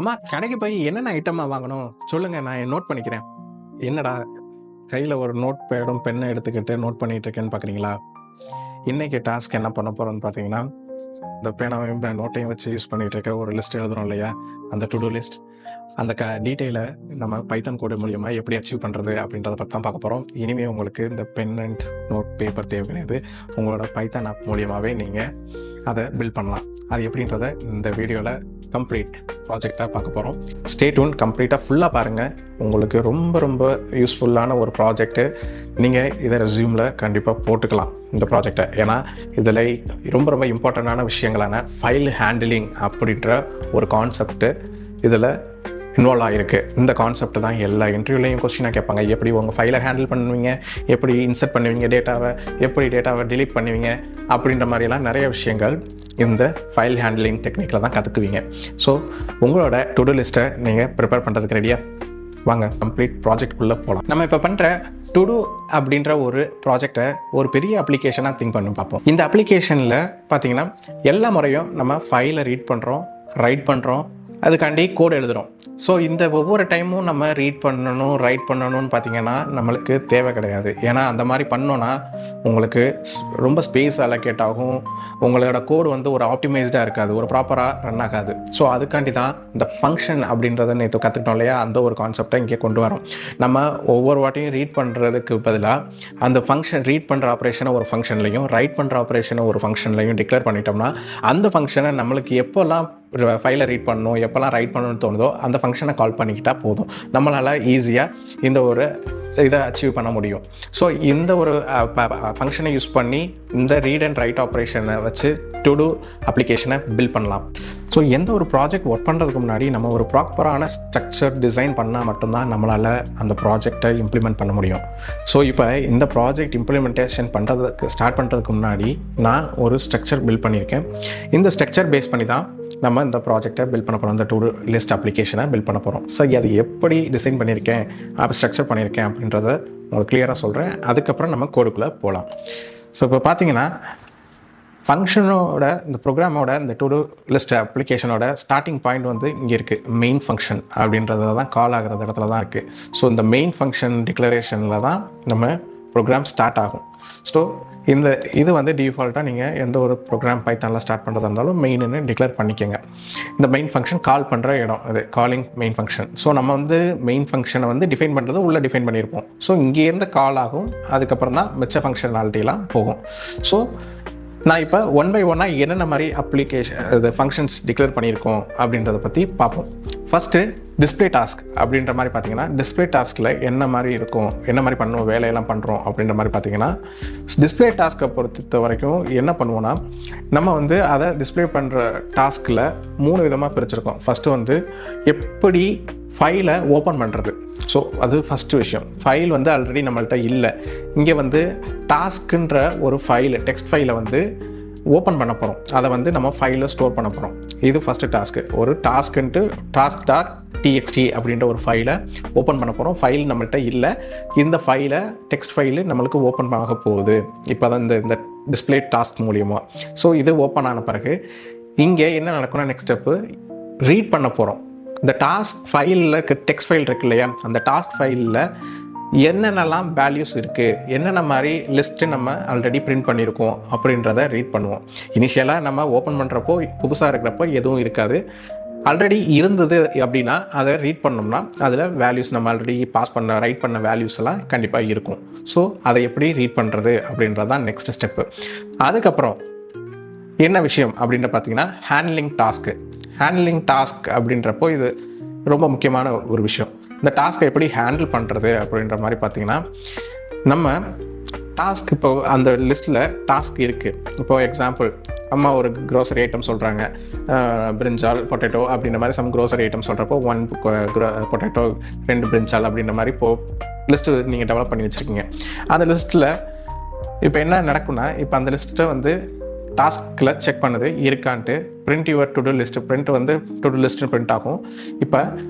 அம்மா கடைக்கு போய் என்னென்ன ஐட்டமா வாங்கணும் சொல்லுங்க, நான் நோட் பண்ணிக்கிறேன். என்னடா கையில் ஒரு நோட் பேடும் பெண்ணை எடுத்துக்கிட்டு நோட் பண்ணிட்டு இருக்கேன்னு பார்க்குறீங்களா? இன்னைக்கு டாஸ்க் என்ன பண்ண போகிறோன்னு பார்த்தீங்கன்னா, இந்த பேனாவையும் நோட்டையும் வச்சு யூஸ் பண்ணிட்டு இருக்க ஒரு லிஸ்ட் எழுதுறோம் இல்லையா, அந்த டு டூ லிஸ்ட். அந்த டீட்டெயிலை நம்ம பைத்தன் கோடு மூலியமா எப்படி அச்சீவ் பண்ணுறது அப்படின்றத பற்றி தான் பார்க்க போகிறோம். இனிமேல் உங்களுக்கு இந்த பென் அண்ட் நோட் பேப்பர் தேவை கிடையாது. உங்களோட பைத்தன் ஆப் மூலியமாகவே நீங்கள் அதை பில்ட் பண்ணலாம். அது எப்படின்றத இந்த வீடியோவில் கம்ப்ளீட் ப்ராஜெக்டாக பார்க்க போகிறோம். ஸ்டே டியூன், கம்ப்ளீட்டாக ஃபுல்லாக பாருங்கள். உங்களுக்கு ரொம்ப ரொம்ப யூஸ்ஃபுல்லான ஒரு ப்ராஜெக்ட்டு. நீங்கள் இதை ரெஸ்யூமில் கண்டிப்பாக போட்டுக்கலாம் இந்த ப்ராஜெக்டை. ஏன்னா இதில் ரொம்ப ரொம்ப இம்பார்ட்டண்ட்டான விஷயங்களான ஃபைல் ஹேண்டிலிங் அப்படின்ற ஒரு கான்செப்ட்டு இதில் இன்வால்வ் ஆகிருக்கு. இந்த கான்செப்ட் தான் எல்லா இன்டர்வியூலையும் கொஸ்டினாக கேட்பாங்க. எப்படி உங்கள் ஃபைலை ஹேண்டில் பண்ணுவீங்க, எப்படி இன்சர்ட் பண்ணுவீங்க டேட்டாவை, எப்படி டேட்டாவை டிலீட் பண்ணுவீங்க அப்படின்ற மாதிரிலாம் நிறைய விஷயங்கள் இந்த ஃபைல் ஹேண்ட்லிங் டெக்னிக்கில் தான் கற்றுக்குவீங்க. ஸோ உங்களோட டு டூ லிஸ்ட்டை நீங்கள் ப்ரிப்பேர் பண்ணுறதுக்கு ரெடியாக வாங்க, கம்ப்ளீட் ப்ராஜெக்ட்குள்ளே போகலாம். நம்ம இப்போ பண்ணுற டு டூ அப்படின்ற ஒரு ப்ராஜெக்டை ஒரு பெரிய அப்ளிகேஷனாக திங்க் பண்ணி பார்ப்போம். இந்த அப்ளிகேஷனில் பார்த்தீங்கன்னா எல்லா முறையும் நம்ம ஃபைலை ரீட் பண்ணுறோம், ரைட் பண்ணுறோம், அதுக்காண்டி கோடு எழுதுகிறோம். ஸோ இந்த ஒவ்வொரு டைமும் நம்ம ரீட் பண்ணணும், ரைட் பண்ணணும்னு பார்த்தீங்கன்னா நம்மளுக்கு தேவை கிடையாது. ஏன்னா அந்த மாதிரி பண்ணோன்னா உங்களுக்கு ரொம்ப ஸ்பேஸ் அலோகேட் ஆகும். உங்களோட கோடு வந்து ஒரு ஆப்டிமைஸ்டாக இருக்காது, ஒரு ப்ராப்பராக ரன் ஆகாது. ஸோ அதுக்காண்டி தான் இந்த ஃபங்க்ஷன் அப்படின்றத நேற்று கற்றுக்கிட்டோம் இல்லையா, அந்த ஒரு கான்செப்டை இங்கே கொண்டு வரோம். நம்ம ஒவ்வொரு வாட்டியும் ரீட் பண்ணுறதுக்கு பதிலாக அந்த ஃபங்க்ஷன் ரீட் பண்ணுற ஆப்ரேஷனை ஒரு ஃபங்க்ஷன்லையும், ரைட் பண்ணுற ஆப்ரேஷனை ஒரு ஃபங்க்ஷன்லையும் டிக்ளேர் பண்ணிட்டோம்னா அந்த ஃபங்க்ஷனை நம்மளுக்கு எப்போல்லாம் ஃபைலை ரீட் பண்ணணும், எப்போல்லாம் ரைட் பண்ணணும்னு தோணுதோ அந்த ஃபங்க்ஷனை கால் பண்ணிக்கிட்டால் போதும். நம்மளால் ஈஸியாக இந்த ஒரு இதை அச்சீவ் பண்ண முடியும். ஸோ இந்த ஒரு ஃபங்க்ஷனை யூஸ் பண்ணி இந்த ரீட் அண்ட் ரைட் ஆப்ரேஷனை வச்சு டு டூ அப்ளிகேஷனை பில்ட் பண்ணலாம். ஸோ எந்த ஒரு ப்ராஜெக்ட் ஒர்க் பண்ணுறதுக்கு முன்னாடி நம்ம ஒரு ப்ராப்பரான ஸ்ட்ரக்சர் டிசைன் பண்ணால் மட்டும்தான் நம்மளால் அந்த ப்ராஜெக்டை இம்ப்ளிமெண்ட் பண்ண முடியும். ஸோ இப்போ இந்த ப்ராஜெக்ட் இம்ப்ளிமெண்டேஷன் ஸ்டார்ட் பண்ணுறதுக்கு முன்னாடி நான் ஒரு ஸ்ட்ரக்சர் பில்ட் பண்ணியிருக்கேன். இந்த ஸ்ட்ரக்சர் பேஸ் பண்ணி தான் நம்ம இந்த ப்ராஜெக்டை பில்ட் பண்ண போகிறோம், இந்த டு டூ லிஸ்ட் அப்ளிகேஷனை பில்ட் பண்ண போகிறோம். ஸோ அது எப்படி டிசைன் பண்ணியிருக்கேன், ஸ்ட்ரக்சர் பண்ணியிருக்கேன் அப்படின்றத உங்களுக்கு கிளியராக சொல்கிறேன். அதுக்கப்புறம் நம்ம கோடுக்குள்ளே போகலாம். ஸோ இப்போ பார்த்தீங்கன்னா ஃபங்க்ஷனோட இந்த ப்ரோக்ராமோட இந்த டு டூ லிஸ்ட் அப்ளிகேஷனோட ஸ்டார்டிங் பாயிண்ட் வந்து இங்கே இருக்குது. மெயின் ஃபங்க்ஷன் அப்படின்றதுல தான் கால் ஆகிற இடத்துல தான் இருக்குது. ஸோ இந்த மெயின் ஃபங்க்ஷன் டிக்ளரேஷனில் தான் நம்ம ப்ரோக்ராம் ஸ்டார்ட் ஆகும். ஸோ இது வந்து டிஃபால்ட்டாக நீங்கள் எந்த ஒரு ப்ரோக்ராம் பைத்தானில் ஸ்டார்ட் பண்ணுறதா இருந்தாலும் மெயின்னு டிக்ளேர் பண்ணிக்கோங்க. இந்த மெயின் ஃபங்க்ஷன் கால் பண்ணுற இடம் அது காலிங் மெயின் ஃபங்க்ஷன். ஸோ நம்ம வந்து மெயின் ஃபங்க்ஷனை வந்து டிஃபைன் பண்ணுறது உள்ளே டிஃபைன் பண்ணியிருப்போம். ஸோ இங்கேருந்து கால் ஆகும், அதுக்கப்புறம் தான் மிச்ச ஃபங்க்ஷனாலிட்டிலாம் போகும். ஸோ நான் இப்போ ஒன் பை ஒன்னாக என்னென்ன மாதிரி இது ஃபங்க்ஷன்ஸ் டிக்ளேர் பண்ணியிருக்கோம் அப்படின்றத பற்றி பார்ப்போம். ஃபஸ்ட்டு டிஸ்பிளே டாஸ்க் அப்படின்ற மாதிரி பார்த்தீங்கன்னா, டிஸ்பிளே டாஸ்கில் என்ன மாதிரி இருக்கும், என்ன மாதிரி பண்ணுவோம், வேலையெல்லாம் பண்ணுறோம் அப்படின்ற மாதிரி பார்த்தீங்கன்னா, டிஸ்பிளே டாஸ்க்கை பொறுத்த வரைக்கும் என்ன பண்ணுவோன்னா, நம்ம வந்து அதை டிஸ்பிளே பண்ணுற டாஸ்கில் 3 விதமாக பிரிச்சிருக்கோம். ஃபஸ்ட்டு வந்து எப்படி ஃபைலை ஓப்பன் பண்ணுறது. ஸோ அது ஃபஸ்ட்டு விஷயம். ஃபைல் வந்து ஆல்ரெடி நம்மள்கிட்ட இல்லை. இங்கே வந்து டாஸ்க்குன்ற ஒரு ஃபைலு, டெக்ஸ்ட் ஃபைலை வந்து ஓப்பன் பண்ண போகிறோம். அதை வந்து நம்ம ஃபைலில் ஸ்டோர் பண்ண போகிறோம். இது ஃபஸ்ட்டு டாஸ்க்கு. ஒரு டாஸ்க்.txt அப்படின்ற ஒரு ஃபைலை ஓப்பன் பண்ண போகிறோம். ஃபைல் நம்மள்கிட்ட இல்லை. இந்த ஃபைலை டெக்ஸ்ட் ஃபைலு நம்மளுக்கு ஓப்பன் ஆக போகுது இப்போ தான் இந்த டிஸ்பிளே டாஸ்க் மூலியமாக. ஸோ இது ஓப்பன் ஆன பிறகு இங்கே என்ன நடக்கும்னா, நெக்ஸ்ட் ஸ்டெப்பு ரீட் பண்ண போகிறோம். இந்த டாஸ்க் ஃபைலில் டெக்ஸ்ட் ஃபைல் இருக்கு இல்லையா, அந்த டாஸ்க் ஃபைலில் என்னென்னலாம் வேல்யூஸ் இருக்குது, என்னென்ன மாதிரி லிஸ்ட்டு நம்ம ஆல்ரெடி பிரிண்ட் பண்ணியிருக்கோம் அப்படின்றத ரீட் பண்ணுவோம். இனிஷியலாக நம்ம ஓப்பன் பண்ணுறப்போ புதுசாக இருக்கிறப்போ எதுவும் இருக்காது. ஆல்ரெடி இருந்தது அப்படின்னா அதை ரீட் பண்ணோம்னா அதில் வேல்யூஸ் நம்ம ஆல்ரெடி ரைட் பண்ண வேல்யூஸ் எல்லாம் கண்டிப்பாக இருக்கும். ஸோ அதை எப்படி ரீட் பண்ணுறது அப்படின்றது தான் நெக்ஸ்ட் ஸ்டெப்பு. அதுக்கப்புறம் என்ன விஷயம் அப்படின்னு பார்த்தீங்கன்னா, ஹேண்ட்லிங் டாஸ்க் அப்படின்றப்போ இது ரொம்ப முக்கியமான ஒரு விஷயம். இந்த டாஸ்க்கை எப்படி ஹேண்டில் பண்ணுறது அப்படின்ற மாதிரி பார்த்தீங்கன்னா, நம்ம டாஸ்க் இப்போ அந்த லிஸ்ட்டில் டாஸ்க் இருக்குது. இப்போது எக்ஸாம்பிள், அம்மா ஒரு க்ரோசரி ஐட்டம் சொல்கிறாங்க, பிரிஞ்சால், பொட்டேட்டோ அப்படின்ற மாதிரி சம் க்ரோசரி ஐட்டம் சொல்கிறப்போ 1 பொட்டேட்டோ 2 பிரிஞ்சால் அப்படின்ற மாதிரி இப்போது லிஸ்ட்டு நீங்கள் டெவலப் பண்ணி வச்சுருக்கீங்க. அந்த லிஸ்ட்டில் இப்போ என்ன நடக்கும்னா, இப்போ அந்த லிஸ்ட்டை வந்து டாஸ்கில் செக் பண்ணுது இருக்கான்ட்டு. Print your to do list, print வந்து டு டூ லிஸ்ட்டு பிரிண்ட் ஆகும். இப்போ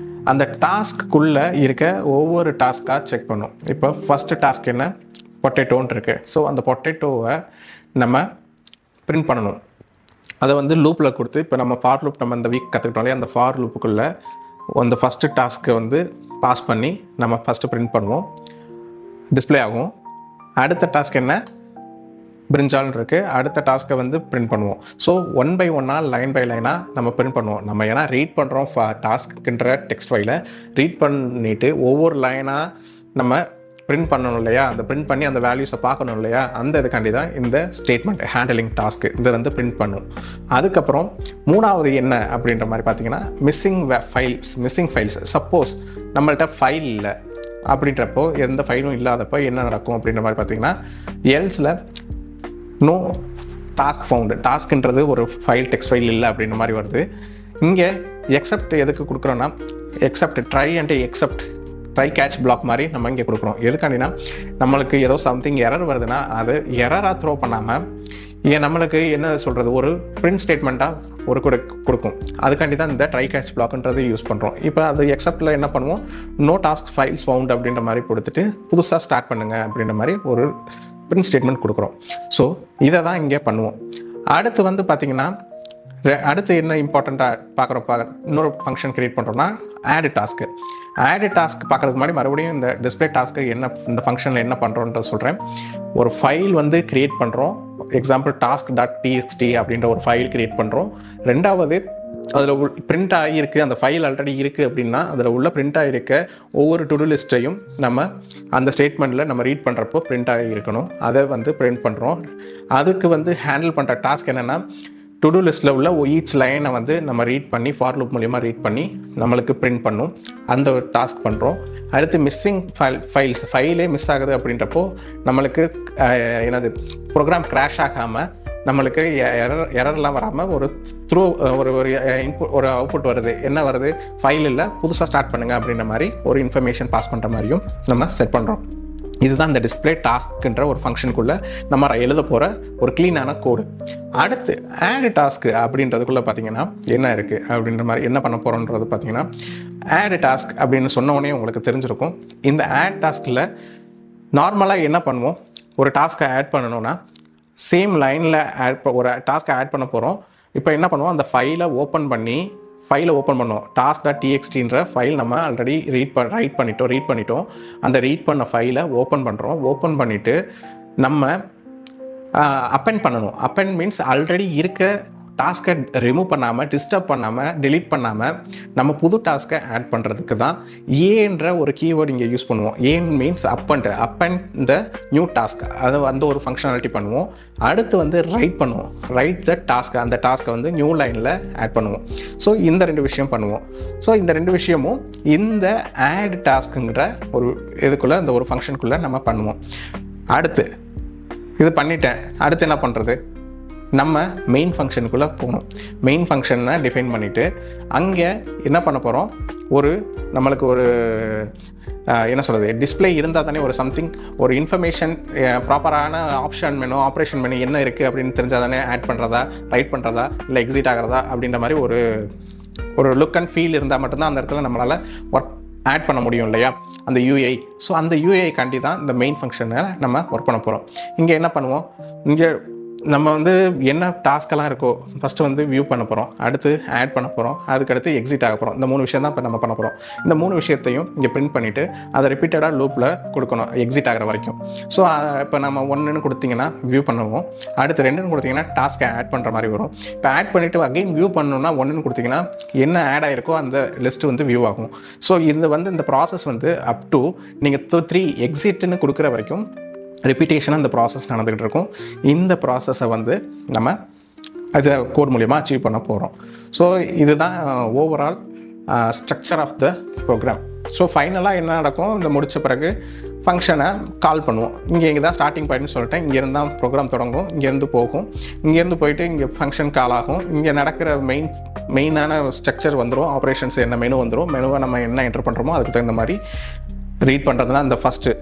அந்த டாஸ்க்குள்ளே இருக்க ஒவ்வொரு டாஸ்க்காக செக் பண்ணும். இப்போ ஃபஸ்ட்டு டாஸ்க் என்ன, பொட்டேட்டோன்னு இருக்குது. ஸோ அந்த பொட்டேட்டோவை நம்ம பிரிண்ட் பண்ணணும். அதை வந்து லூப்பில் கொடுத்து, இப்போ நம்ம ஃபார் லூப் நம்ம இந்த வீக் கற்றுக்கிட்டோம் இல்லையா, அந்த ஃபார் லூப்புக்குள்ளே அந்த ஃபஸ்ட்டு டாஸ்க்கை வந்து பாஸ் பண்ணி நம்ம ஃபஸ்ட்டு பிரிண்ட் பண்ணுவோம், டிஸ்பிளே ஆகும். அடுத்த டாஸ்க் என்ன, பிரிஞ்சால்னு இருக்குது, அடுத்த டாஸ்க்கை வந்து பிரிண்ட் பண்ணுவோம். ஸோ 1 by 1 லைன் பை லைனாக நம்ம பிரிண்ட் பண்ணுவோம். நம்ம ஏன்னா ரீட் பண்ணுறோம் டாஸ்க்குன்ற டெக்ஸ்ட் ஃபைலை ரீட் பண்ணிவிட்டு ஒவ்வொரு லைனாக நம்ம பிரிண்ட் பண்ணணும் இல்லையா, அந்த பிரிண்ட் பண்ணி அந்த வேல்யூஸை பார்க்கணும் இல்லையா, அந்த இதுக்காண்டி தான் இந்த ஸ்டேட்மெண்ட் ஹேண்டலிங் டாஸ்க்கு இதை வந்து பிரிண்ட் பண்ணும். அதுக்கப்புறம் மூணாவது என்ன அப்படின்ற மாதிரி பார்த்தீங்கன்னா மிஸ்ஸிங் ஃபைல்ஸ். சப்போஸ் நம்மள்ட்ட ஃபைல் இல்லை அப்படின்றப்போ, எந்த ஃபைலும் இல்லாதப்போ என்ன நடக்கும் அப்படின்ற மாதிரி பார்த்தீங்கன்னா, எல்ஸில் நோ டாஸ்க் ஃபவுண்டு, டாஸ்க்ன்றது ஒரு ஃபைல் டெக்ஸ்ட் ஃபைல் இல்லை அப்படின்ற மாதிரி வருது. இங்கே எக்ஸப்ட் எதுக்கு கொடுக்குறோன்னா, எக்ஸப்ட் ட்ரை கேட்ச் பிளாக் மாதிரி நம்ம இங்கே கொடுக்குறோம். எதுக்காண்டினா நம்மளுக்கு ஏதோ சம்திங் எரர் வருதுன்னா அது எரராக த்ரோ பண்ணாமல் நம்மளுக்கு என்ன சொல்கிறது, ஒரு பிரிண்ட் ஸ்டேட்மெண்ட்டாக ஒரு கொடுக்கும். அதுக்காண்டி தான் இந்த ட்ரை கேட்ச் பிளாக்ன்றது யூஸ் பண்ணுறோம். இப்போ அது எக்ஸப்டில் என்ன பண்ணுவோம், நோ டாஸ்க் ஃபைல்ஸ் ஃபவுண்ட் அப்படின்ற மாதிரி கொடுத்துட்டு புதுசாக ஸ்டார்ட் பண்ணுங்கள் அப்படின்ற மாதிரி ஒரு பிரிண்ட் ஸ்டேட்மெண்ட் கொடுக்குறோம். ஸோ இதை தான் இங்கே பண்ணுவோம். அடுத்து வந்து பார்த்திங்கன்னா, அடுத்து என்ன இம்பார்ட்டண்ட்டாக பார்க்குறோம், இன்னொரு ஃபங்க்ஷன் க்ரியேட் பண்ணுறோம்னா ஆட் டாஸ்க்கு பார்க்குறதுக்கு முன்னாடி மறுபடியும் இந்த டிஸ்பிளே டாஸ்க்கு என்ன, இந்த ஃபங்க்ஷனில் என்ன பண்ணுறோன்ற சொல்கிறேன். ஒரு ஃபைல் வந்து க்ரியேட் பண்ணுறோம். எக்ஸாம்பிள் task.txt அப்படின்ற ஒரு ஃபைல் க்ரியேட் பண்ணுறோம். ரெண்டாவது அதில் பிரிண்ட் ஆகியிருக்கு, அந்த ஃபைல் ஆல்ரெடி இருக்குது அப்படின்னா அதில் உள்ள பிரிண்ட் ஆகிருக்க ஒவ்வொரு டு டூ லிஸ்ட்டையும் நம்ம அந்த ஸ்டேட்மெண்ட்டில் நம்ம ரீட் பண்ணுறப்போ பிரிண்ட் ஆகி இருக்கணும். அதை வந்து பிரிண்ட் பண்ணுறோம். அதுக்கு வந்து ஹேண்டில் பண்ணுற டாஸ்க் என்னென்னா, டு டூ லிஸ்ட்டில் உள்ள ஈச் லைனை வந்து நம்ம ரீட் பண்ணி ஃபார் லூப் மூலிமா ரீட் பண்ணி நம்மளுக்கு பிரிண்ட் பண்ணும். அந்த ஒரு டாஸ்க் பண்ணுறோம். அடுத்து மிஸ்ஸிங் ஃபைலே மிஸ் ஆகுது அப்படின்றப்போ நம்மளுக்கு என்னது ப்ரோக்ராம் கிராஷ் ஆகாமல் நம்மளுக்கு எரர்லாம் வராமல் ஒரு இன்புட் ஒரு அவுட்புட் வருது. என்ன வருது, ஃபைல் இல்லை, புதுசாக ஸ்டார்ட் பண்ணுங்கள் அப்படின்ற மாதிரி ஒரு இன்ஃபர்மேஷன் பாஸ் பண்ணுற மாதிரியும் நம்ம செட் பண்ணுறோம். இதுதான் இந்த டிஸ்பிளே டாஸ்க்குன்ற ஒரு ஃபங்க்ஷனுக்குள்ளே நம்ம எழுத போகிற ஒரு க்ளீனான கோடு. அடுத்து ஆட் டாஸ்க்கு அப்படின்றதுக்குள்ளே பார்த்தீங்கன்னா என்ன இருக்குது அப்படின்ற மாதிரி என்ன பண்ண போகிறோன்றது பார்த்தீங்கன்னா, ஆட் டாஸ்க் அப்படின்னு சொன்ன உடனே உங்களுக்கு தெரிஞ்சிருக்கும். இந்த ஆட் டாஸ்கில் நார்மலாக என்ன பண்ணுவோம், ஒரு டாஸ்க்கை ஆட் பண்ணணும்னா சேம் லைனில் ஒரு டாஸ்க்கை ஆட் பண்ண போகிறோம். இப்போ என்ன பண்ணுவோம், அந்த ஃபைலை ஓப்பன் பண்ணுவோம். task.txtன்ற ஃபைல் நம்ம ஆல்ரெடி ரீட் பண்ணிட்டோம். அந்த ரீட் பண்ண ஃபைலை ஓப்பன் பண்ணுறோம். ஓப்பன் பண்ணிவிட்டு நம்ம அப்பெண்ட் பண்ணணும். அப்பெண்ட் மீன்ஸ் ஆல்ரெடி இருக்க டாஸ்க்கை ரிமூவ் பண்ணாமல், டிஸ்டர்ப் பண்ணாமல், டெலீட் பண்ணாமல் நம்ம புது டாஸ்க்கை ஆட் பண்ணுறதுக்கு தான் ஏன்ற ஒரு கீவேர்டு இங்கே யூஸ் பண்ணுவோம். ஏன் means append the new task, அதை வந்து ஒரு ஃபங்க்ஷனாலிட்டி பண்ணுவோம். அடுத்து வந்து ரைட் த டாஸ்க், அந்த டாஸ்க்கை வந்து நியூ லைனில் ஆட் பண்ணுவோம். ஸோ இந்த ரெண்டு விஷயம் பண்ணுவோம். ஸோ இந்த ரெண்டு விஷயமும் இந்த ஆட் டாஸ்க்குங்கிற ஒரு இதுக்குள்ளே, இந்த ஒரு ஃபங்க்ஷனுக்குள்ளே நம்ம பண்ணுவோம். அடுத்து இது பண்ணிட்டேன், அடுத்து என்ன பண்ணுறது, நம்ம மெயின் ஃபங்க்ஷனுக்குள்ளே போகணும். மெயின் ஃபங்க்ஷனை டிஃபைன் பண்ணிவிட்டு அங்கே என்ன பண்ண போகிறோம், நம்மளுக்கு ஒரு என்ன சொல்கிறது, டிஸ்பிளே இருந்தால் தானே ஒரு சம்திங், ஒரு இன்ஃபர்மேஷன், ப்ராப்பரான ஆப்ரேஷன் மெனு என்ன இருக்குது அப்படின்னு தெரிஞ்சால் தானே ஆட் பண்ணுறதா, ரைட் பண்ணுறதா, இல்லை எக்ஸிட் ஆகிறதா அப்படின்ற மாதிரி ஒரு லுக் அண்ட் ஃபீல் இருந்தால் மட்டும்தான் அந்த இடத்துல நம்மளால் ஒர்க் ஆட் பண்ண முடியும் இல்லையா, அந்த யூஐ. ஸோ அந்த யூஐ காண்டி தான் இந்த மெயின் ஃபங்க்ஷனை நம்ம ஒர்க் பண்ண போகிறோம். இங்கே என்ன பண்ணுவோம், இங்கே நம்ம வந்து என்ன டாஸ்க்கெல்லாம் இருக்கோ ஃபஸ்ட்டு வந்து வியூ பண்ண போகிறோம், அடுத்து ஆட் பண்ண போகிறோம், அதுக்கடுத்து எக்ஸிட் ஆக போகிறோம். இந்த 3 விஷயம் தான் இப்போ நம்ம பண்ண போகிறோம். இந்த 3 விஷயத்தையும் இங்கே பிரிண்ட் பண்ணிவிட்டு அதை ரிப்பீட்டடாக லூப்பில் கொடுக்கணும் எக்ஸிட் ஆகிற வரைக்கும். ஸோ இப்போ நம்ம 1ன்னு கொடுத்தீங்கன்னா வியூ பண்ணுவோம், அடுத்து 2ன்னு கொடுத்தீங்கன்னா டாஸ்க்கை ஆட் பண்ணுற மாதிரி வரும். இப்போ ஆட் பண்ணிவிட்டு அகைன் வியூ பண்ணணும்னா 1ன்னு கொடுத்தீங்கன்னா என்ன ஆட் ஆகிருக்கோ அந்த லிஸ்ட்டு வந்து வியூ ஆகும். ஸோ இது வந்து இந்த ப்ராசஸ் வந்து அப் டு நீங்கள் 3 எக்ஸிட்னு கொடுக்குற வரைக்கும் ரிப்பீட்டேஷனாக இந்த ப்ராசஸ் நடந்துக்கிட்டு இருக்கும். இந்த ப்ராசஸை வந்து நம்ம அதை கோட் மூலிமா அச்சீவ் பண்ண போகிறோம். ஸோ இதுதான் overall structure of the program. So ஃபைனலாக என்ன நடக்கும், இந்த முடித்த பிறகு ஃபங்க்ஷனை கால் பண்ணுவோம். இங்கே தான் ஸ்டார்டிங் பாயிண்ட்னு சொல்லிட்டேன். இங்கேருந்து தான் ப்ரோக்ராம் தொடங்கும், இங்கேருந்து போகும், இங்கேருந்து போயிட்டு இங்கே ஃபங்க்ஷன் கால் ஆகும். இங்கே நடக்கிற மெயினான ஸ்ட்ரக்சர் வந்துடும், ஆப்ரேஷன்ஸ் என்ன மெனு வந்துடும். மெனுவை நம்ம என்ன என்டர் பண்ணுறோமோ அதுக்கு தகுந்த மாதிரி ரீட் பண்ணுறதுனா இந்த ஃபஸ்ட்டு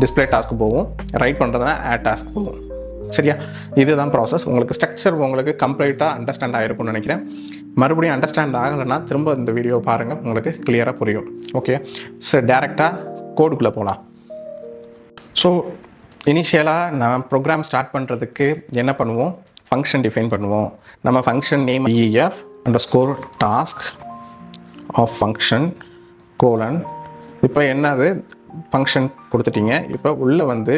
டிஸ்பிளே டாஸ்க்கு போகும், ரைட் பண்ணுறதுனா ஆட் டாஸ்க் போகும். சரியா, இதுதான் ப்ராசஸ். உங்களுக்கு ஸ்ட்ரக்சர் உங்களுக்கு கம்ப்ளீட்டாக அண்டர்ஸ்டாண்ட் ஆகிருக்கும்னு நினைக்கிறேன். மறுபடியும் அண்டர்ஸ்டாண்ட் ஆகலைன்னா திரும்ப இந்த வீடியோ பாருங்கள், உங்களுக்கு கிளியராக புரியும். ஓகே, சரி, டேரெக்டாக கோடுக்குள்ளே போகலாம். ஸோ இனிஷியலாக நான் ப்ரோக்ராம் ஸ்டார்ட் பண்ணுறதுக்கு என்ன பண்ணுவோம், ஃபங்க்ஷன் டிஃபைன் பண்ணுவோம். நம்ம function name EF_task of function colon. இப்போ என்னது ஃபங்க்ஷன் கொடுத்துட்டீங்க. இப்போ உள்ளே வந்து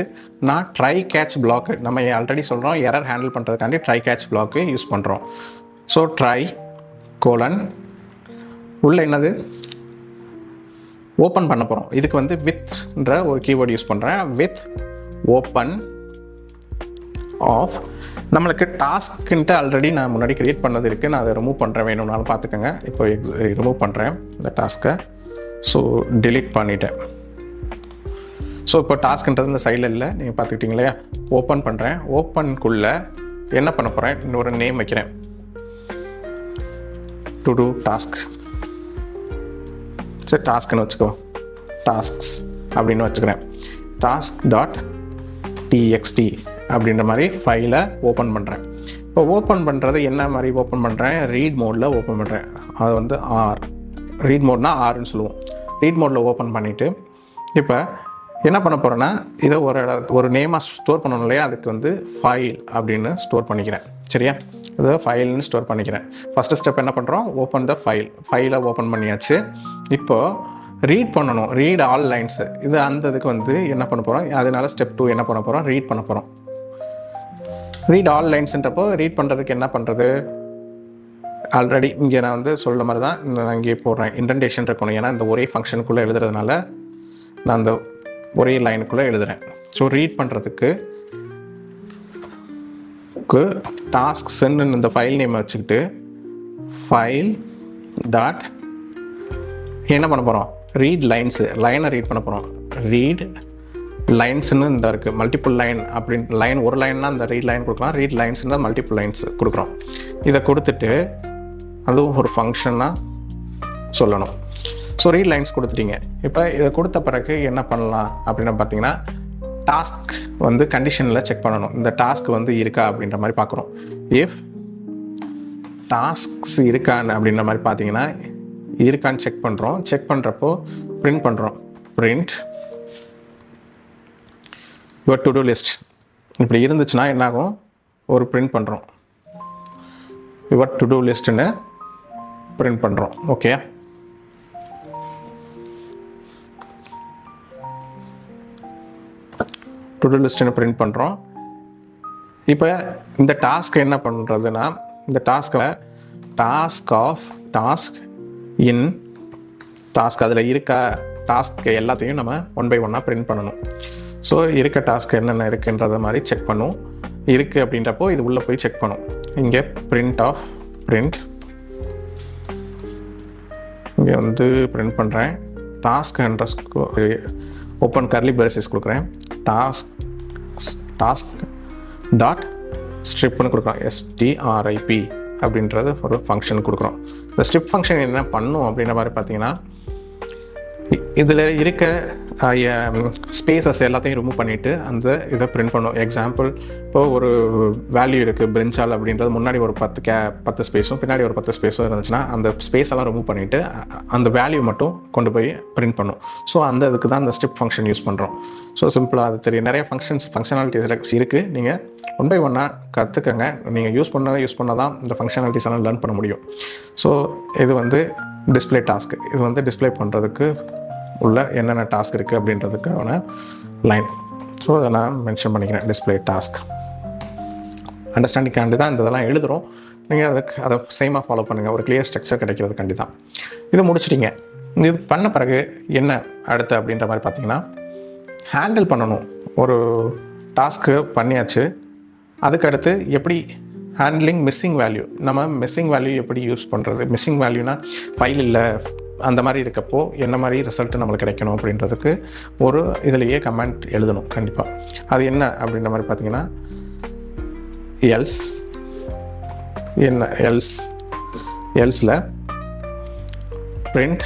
நான் ட்ரை கேட்ச் பிளாக்கு, நம்ம ஆல்ரெடி சொல்கிறோம் எரர் ஹேண்டில் பண்ணுறதுக்காண்டி ட்ரை கேட்ச் பிளாக்கு யூஸ் பண்ணுறோம். ஸோ ட்ரை கோலன் உள்ளே என்னது ஓப்பன் பண்ண போகிறோம். இதுக்கு வந்து வித்ன்ற ஒரு கீவேர்டு யூஸ் பண்ணுறேன். வித் ஓப்பன் ஆஃப் நம்மளுக்கு டாஸ்க்குன்ட்டு ஆல்ரெடி நான் முன்னாடி க்ரியேட் பண்ணது இருக்குது. நான் அதை ரிமூவ் பண்ணுறேன், வேணும்னாலும் பார்த்துக்கோங்க. இப்போ ரிமூவ் பண்ணுறேன் இந்த டாஸ்க்கை. ஸோ delete பண்ணிட்டேன். ஸோ இப்போ டாஸ்க்ன்றது இந்த சைடில் இல்லை, நீங்கள் பார்த்துக்கிட்டீங்க இல்லையா. ஓப்பன் பண்ணுறேன். ஓப்பனுக்குள்ளே என்ன பண்ண போகிறேன், இன்னொரு நேம் வைக்கிறேன். To do task. சரி டாஸ்க்குன்னு வச்சுக்கோ, டாஸ்க்ஸ் அப்படின்னு வச்சுக்கிறேன். டாஸ்க் டாட் டிஎக்ஸ்டி அப்படின்ற மாதிரி ஃபைலை ஓப்பன் பண்ணுறேன். இப்போ ஓப்பன் பண்ணுறது என்ன மாதிரி ஓப்பன் பண்ணுறேன், ரீட் மோடில் ஓப்பன் பண்ணுறேன். அது வந்து ஆர், ரீட் மோட்னா ஆர்ன்னு சொல்லுவோம். ரீட் மோடில் ஓப்பன் பண்ணிவிட்டு இப்போ என்ன பண்ண போகிறேன்னா, இதை ஒரு நேமாக ஸ்டோர் பண்ணணும் இல்லையா, அதுக்கு வந்து ஃபைல் அப்படின்னு ஸ்டோர் பண்ணிக்கிறேன். சரியா, இதை ஃபைல்னு ஸ்டோர் பண்ணிக்கிறேன். ஃபஸ்ட்டு ஸ்டெப் என்ன பண்ணுறோம், ஓப்பன் த ஃபைலை ஓப்பன் பண்ணியாச்சு. இப்போது ரீட் பண்ணணும், ரீட் ஆல் லைன்ஸு. இது அந்த இதுக்கு வந்து என்ன பண்ண போகிறோம், அதனால ஸ்டெப் 2 என்ன பண்ண போகிறோம், ரீட் பண்ண போகிறோம். ரீட் ஆல் லைன்ஸுன்றப்போ ரீட் பண்ணுறதுக்கு என்ன பண்ணுறது, ஆல்ரெடி இங்கே நான் வந்து சொல்ல மாதிரி தான் நான் இங்கே போடுறேன். இன்டென்டேஷன் இருக்கணும், ஏன்னா இந்த ஒரே ஃபங்க்ஷனுக்குள்ளே எழுதுறதுனால நான் அந்த ஒரே லைனுக்குள்ளே எழுதுகிறேன். ஸோ ரீட் பண்ணுறதுக்கு டாஸ்க்ஸ்ன்னு இந்த ஃபைல் நேம் வச்சுக்கிட்டு ஃபைல் டாட் என்ன பண்ண போகிறோம், ரீட் லைன்ஸு, லைனை ரீட் பண்ண போகிறோம். ரீட் லைன்ஸ்னு இந்த இருக்குது, மல்டிபிள் லைன் அப்படின்னு. லைன் ஒரு லைன்னா அந்த ரீட் லைன் கொடுக்கலாம், ரீட் லைன்ஸ்னால் மல்டிபிள் லைன்ஸ் கொடுக்குறோம். இதை கொடுத்துட்டு அதுவும் ஒரு ஃபங்க்ஷனாக சொல்லணும். ஸோ ரீட் லைன்ஸ் கொடுத்துட்டீங்க. இப்போ இதை கொடுத்த பிறகு என்ன பண்ணலாம் அப்படின்னு பார்த்தீங்கன்னா, டாஸ்க் வந்து கண்டிஷனில் செக் பண்ணணும். இந்த டாஸ்க் வந்து இருக்கா அப்படின்ற மாதிரி பார்க்குறோம். இஃப் டாஸ்க்ஸ் இருக்கான்னு அப்படின்ற மாதிரி பார்த்தீங்கன்னா, இருக்கான்னு செக் பண்ணுறோம். செக் பண்ணுறப்போ பிரிண்ட் பண்ணுறோம். பிரிண்ட் யுவர் டு டூ லிஸ்ட். இப்படி இருந்துச்சுன்னா என்னாகும், ஒரு பிரிண்ட் பண்ணுறோம். யுவர் டு டூ லிஸ்ட்டுன்னு பிரிண்ட் பண்ணுறோம். ஓகே, டு டூ லிஸ்ட்டுன்னு பிரிண்ட் பண்ணுறோம். இப்போ இந்த டாஸ்க் என்ன பண்ணுறதுன்னா, இந்த டாஸ்க்கை டாஸ்க் இன் டாஸ்க் அதில் இருக்க டாஸ்க் எல்லாத்தையும் நம்ம 1 by 1 பிரிண்ட் பண்ணணும். ஸோ இருக்க டாஸ்க் என்னென்ன இருக்குன்றத மாதிரி செக் பண்ணும். இருக்குது அப்படின்றப்போ இது உள்ளே போய் செக் பண்ணும். இங்கே பிரிண்ட் இங்கே வந்து பிரிண்ட் பண்ணுறேன். டாஸ்க் ஓப்பன் கர்லி பிரேசஸ் கொடுக்குறேன். டாஸ்க் டாட் ஸ்ட்ரிப்னு கொடுக்குறோம். strip அப்படின்றது ஒரு ஃபங்க்ஷன் கொடுக்குறோம். இந்த ஸ்ட்ரிப் ஃபங்க்ஷன் என்ன பண்ணும் அப்படின்ற மாதிரி பார்த்தீங்கன்னா, இதில் இருக்க ஸ்பேசஸ் எல்லாத்தையும் ரிமூவ் பண்ணிவிட்டு அந்த இதை பிரிண்ட் பண்ணும். எக்ஸாம்பிள், இப்போது ஒரு வேல்யூ இருக்குது பிரிஞ்சால் அப்படின்றது, முன்னாடி ஒரு 10 ஸ்பேஸும் பின்னாடி ஒரு 10 ஸ்பேஸும் இருந்துச்சுன்னா அந்த ஸ்பேஸ் எல்லாம் ரிமூவ் பண்ணிவிட்டு அந்த வேல்யூ மட்டும் கொண்டு போய் பிரிண்ட் பண்ணும். ஸோ அந்த இதுக்கு தான் அந்த ஸ்ட்ரிப் ஃபங்க்ஷன் யூஸ் பண்ணுறோம். ஸோ சிம்பிளாக அது தெரியும். நிறைய ஃபங்க்ஷனாலிட்டிஸ் இருக்குது. நீங்கள் 1 by 1 கற்றுக்கங்க. நீங்கள் யூஸ் பண்ண தான் இந்த ஃபங்க்ஷனாலிட்டிஸ் எல்லாம் லேர்ன் பண்ண முடியும். ஸோ இது வந்து டிஸ்பிளே டாஸ்க். இது வந்து டிஸ்பிளே பண்ணுறதுக்கு உள்ள என்னென்ன டாஸ்க் இருக்குது அப்படின்றதுக்கான லைன். ஸோ அதை நான் மென்ஷன் பண்ணிக்கிறேன், டிஸ்பிளே டாஸ்க். அண்டர்ஸ்டாண்டிங்காண்டி தான் இந்த இதெல்லாம் எழுதுகிறோம். நீங்கள் அதை சேமாக ஃபாலோ பண்ணுங்கள், ஒரு கிளியர் ஸ்ட்ரக்சர் கிடைக்கிறதுக்காண்டி தான். இது முடிச்சிட்டிங்க. இது பண்ண பிறகு என்ன அடுத்து அப்படின்ற மாதிரி பார்த்தீங்கன்னா, ஹேண்டில் பண்ணணும். ஒரு டாஸ்க்கு பண்ணியாச்சு, அதுக்கடுத்து எப்படி ஹேண்ட்லிங் மிஸ்ஸிங் வேல்யூ, நம்ம மிஸ்ஸிங் வேல்யூ எப்படி யூஸ் பண்ணுறது. மிஸ்ஸிங் வேல்யூனா ஃபைல் இல்லை அந்த மாதிரி இருக்கப்போ என்ன மாதிரி ரிசல்ட்டு நம்மளுக்கு கிடைக்கணும் அப்படின்றதுக்கு ஒரு இதுலேயே கமெண்ட் எழுதணும் கண்டிப்பாக. அது என்ன அப்படின்ற மாதிரி பார்த்தீங்கன்னா, எல்ஸில் பிரிண்ட்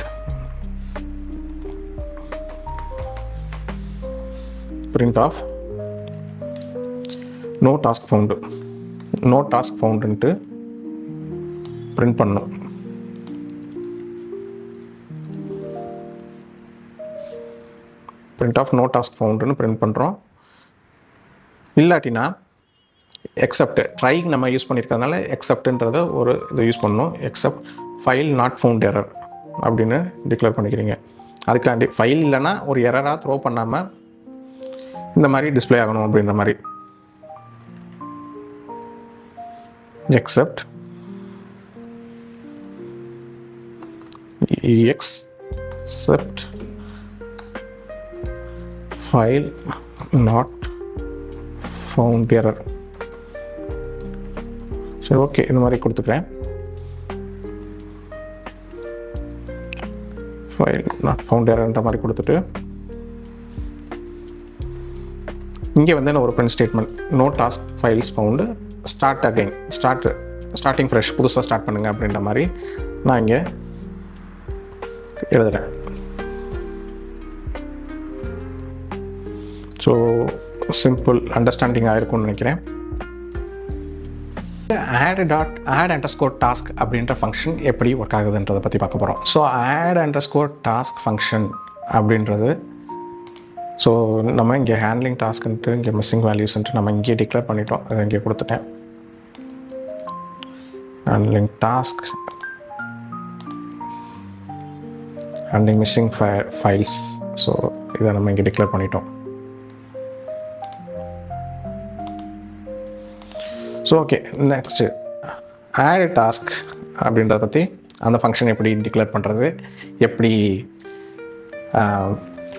ஆஃப் நோ டாஸ்க் ஃபவுண்டுன்ட்டு பிரிண்ட் பண்ணணும். பிரிண்ட் ஆஃப் நோ டாஸ்க் ஃபவுண்டுன்னு பிரிண்ட் பண்ணுறோம். இல்லாட்டினா எக்ஸப்ட் ட்ரை நம்ம யூஸ் பண்ணியிருக்கிறதுனால எக்ஸப்ட்ன்றத ஒரு இதை யூஸ் பண்ணணும். Except file not found error அப்படின்னு டிக்ளேர் பண்ணிக்கிறீங்க. அதுக்காண்டி ஃபைல் இல்லைன்னா ஒரு எரராக த்ரோ பண்ணாமல் இந்த மாதிரி டிஸ்பிளே ஆகணும் அப்படின்ற மாதிரி. Accept file not found error. சரி, ஓகே, இந்த மாதிரி கொடுத்துக்கிறேன். ஃபைல் நாட் ஃபவுண்ட் எரர்ன்ற மாதிரி கொடுத்துட்டு இங்கே வந்து ஒரு print statement, no task files found, start again, starting fresh, புதுசாக ஸ்டார்ட் பண்ணுங்கள் அப்படின்ற மாதிரி நான் இங்கே எழுதுகிறேன். ஸோ சிம்பிள் அண்டர்ஸ்டாண்டிங் ஆகிருக்கும்னு நினைக்கிறேன். add_task அப்படின்ற ஃபங்க்ஷன் எப்படி ஒர்க் ஆகுதுன்றதை பற்றி பார்க்க போகிறோம். ஸோ add_task ஃபங்க்ஷன் அப்படின்றது, ஸோ நம்ம இங்கே ஹேண்ட்லிங் டாஸ்க்குன்ட்டு இங்கே மிஸ்ஸிங் வேல்யூஸ்ன்ட்டு நம்ம இங்கே டிக்ளேர் பண்ணிட்டோம். அதை இங்கே கொடுத்துட்டேன். Handling task, handling missing files. So இதை நம்ம இங்கே டிக்ளேர் பண்ணிட்டோம். So okay, next add task அப்படின்றத பற்றி, அந்த ஃபங்க்ஷன் எப்படி டிக்ளேர் பண்ணுறது, எப்படி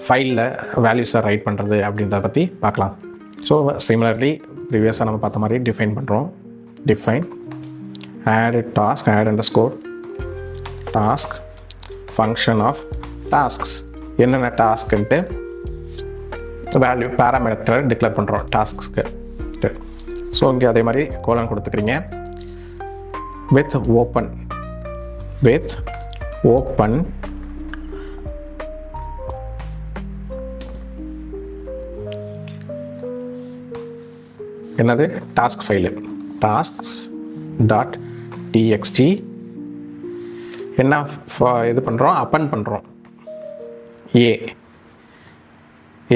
ஃபைலில் வேல்யூஸை ரைட் பண்ணுறது அப்படின்றத பற்றி பார்க்கலாம். ஸோ சிமிலர்லி ப்ரீவியஸாக நம்ம பார்த்த மாதிரி டிஃபைன் பண்ணுறோம். Define add_task function of tasks. என்னென்ன டாஸ்க்குன்ட்டு வேல்யூ பேராமீட்டரை டிக்ளேர் பண்ணுறோம் டாஸ்க்கு. ஸோ இங்கே அதே மாதிரி கோலன் கொடுத்துக்கிறீங்க. வித் ஓப்பன் என்னது டாஸ்க் ஃபைலு, tasks.txt. என்ன இது பண்ணுறோம், அப்பன் பண்ணுறோம்.